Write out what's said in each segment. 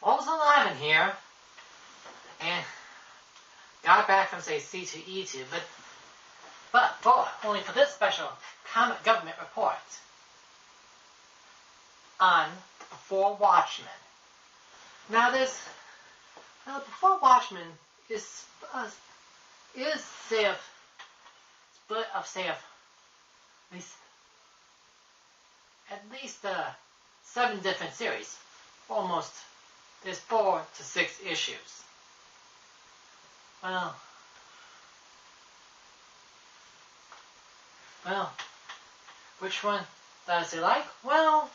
I was alive in here, and got back from, say, C2E2, only for this special comic government report on Before Watchmen. Now, Before Watchmen is say of split of say of at least 7 different series. Almost there's 4 to 6 issues. Well, which one does it like? Well,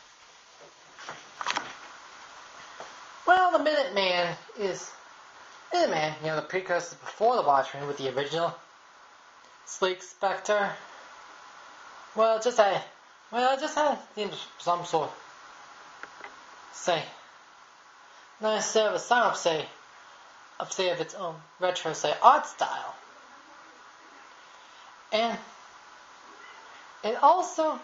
the Minuteman is the precursor before the Watchmen with the original Sleek Spectre. Just had some sort, instead of a sign of its own retro, art style. And it also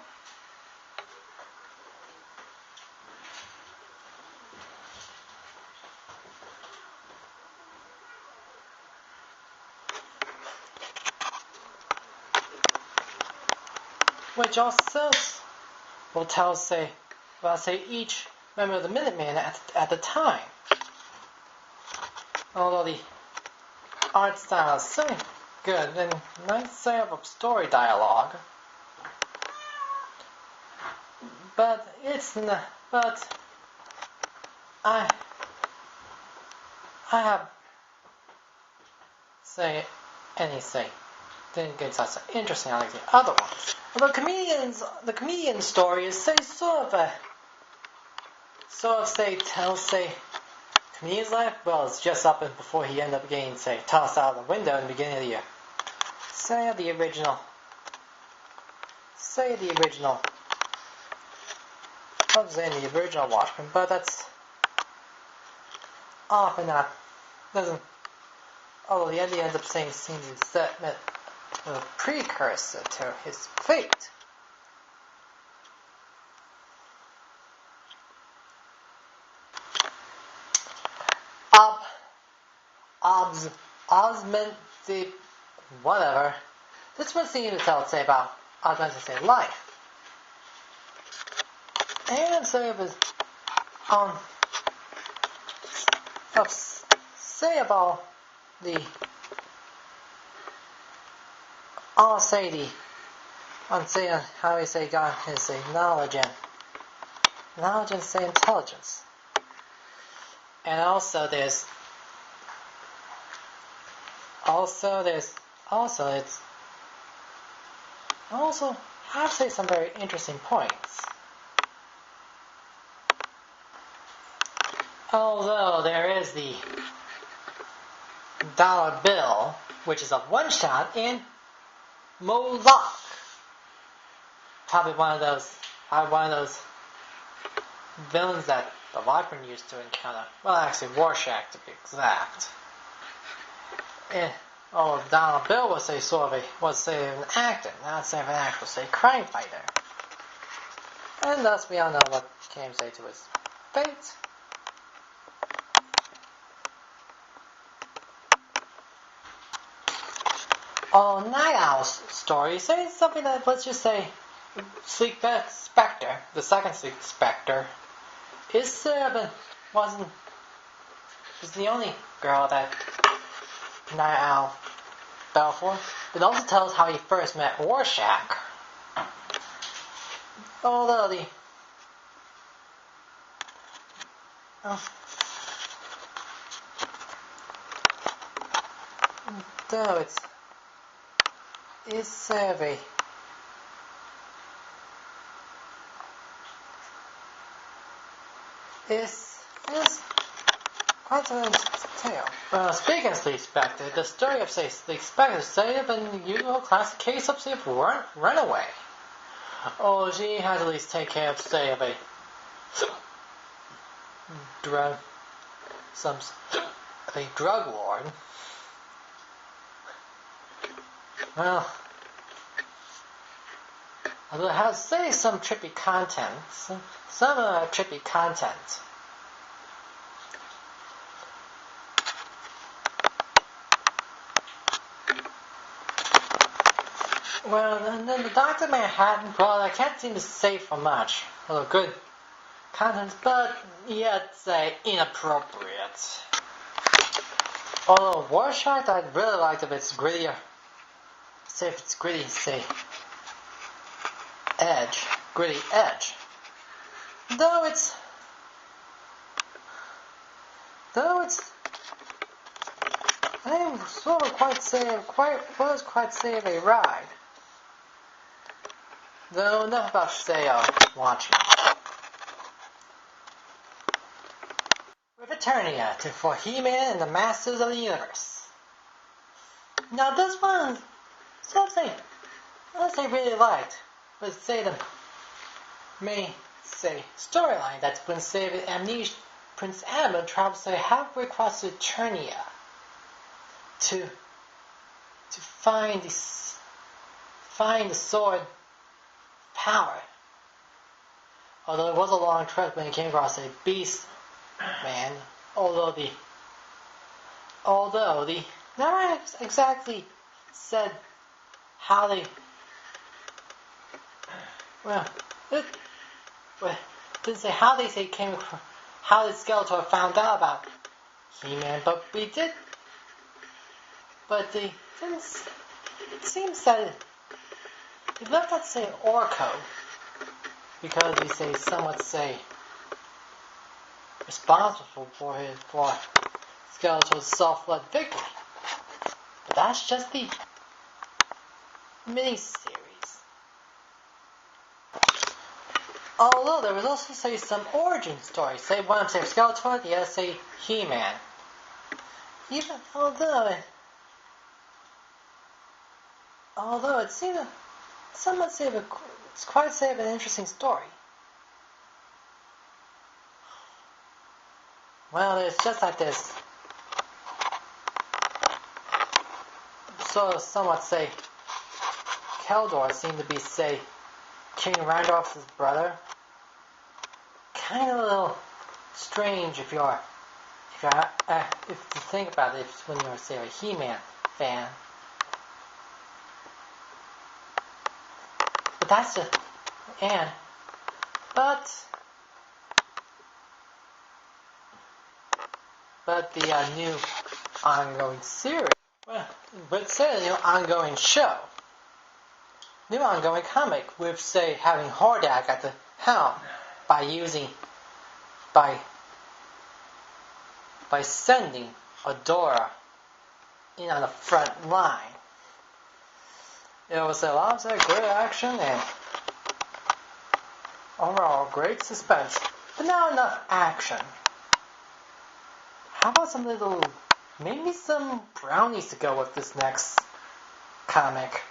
will tell, about each member of the Minuteman at the time. Although the art style is so good and nice of story dialogue, but I have didn't get such interesting like the other ones. Although the comedian story is tells comedian's life. Well, it's just up and before he ended up getting tossed out of the window in the beginning of the year. The original. I'm saying the original Watchmen, but that's often not doesn't. Although the end he ends up saying seems a precursor to his fate. Osmond the whatever. This one seems to tell about Osmond's life. And about the how we got his knowledge and intelligence. And also there's have some very interesting points. Although there is the dollar bill, which is a one-shot in Moloch. Probably one of those villains that the Watchmen used to encounter. Well, actually, Rorschach to be exact. Dollar Bill was an actor, not an actual crime fighter. And thus we all know what came to his fate. Night Owl's story is something that, let's just say, Sleek Spectre, the second Sleek Spectre, was the only girl that Night Owl fell for. It also tells how he first met Rorschach. Although it's survey. It's quite an tale. Speaking of Sleek Spectre, the story of Sleek Spectre is of an unusual classic case of runaway. She has at least take care of a drug lord. Well, although it has some trippy content, Well, and then the Dr. Manhattan, well, I can't seem to say for much. Although good content, but yet say inappropriate. Although Warshot, I'd really like if it's grittier. Say if it's gritty, say edge, gritty edge. Though it's I was sort of quite say of a ride. Though enough about say Watchmen. With Eternia for He-Man and the Masters of the Universe. Now this one, let's say really liked, but say the main storyline that's been saved with Amnesia. Prince Adam travels halfway across Eternia to find the sword power. Although it was a long trek when he came across a beast man, although the never exactly said how they didn't say how they came across, how the Skeletor found out about He-Man, but we did. But they didn't. It seems that they left out say Orko because he somewhat responsible for Skeletor's self-led victory. But that's just the mini-series. Although there was also some origin story. One Skeletor, the other He-Man. Even although it seemed somewhat it's quite an interesting story. Well, it's just like this. So somewhat Keldor seemed to be King Randolph's brother. Kind of a little strange if you think about it when you're a He-Man fan. But that's just but the new ongoing series, but say the new ongoing show, new ongoing comic with having Hordak at the helm by sending Adora in on the front line. It was a lot of great action and overall great suspense, but not enough action. How about maybe some brownies to go with this next comic?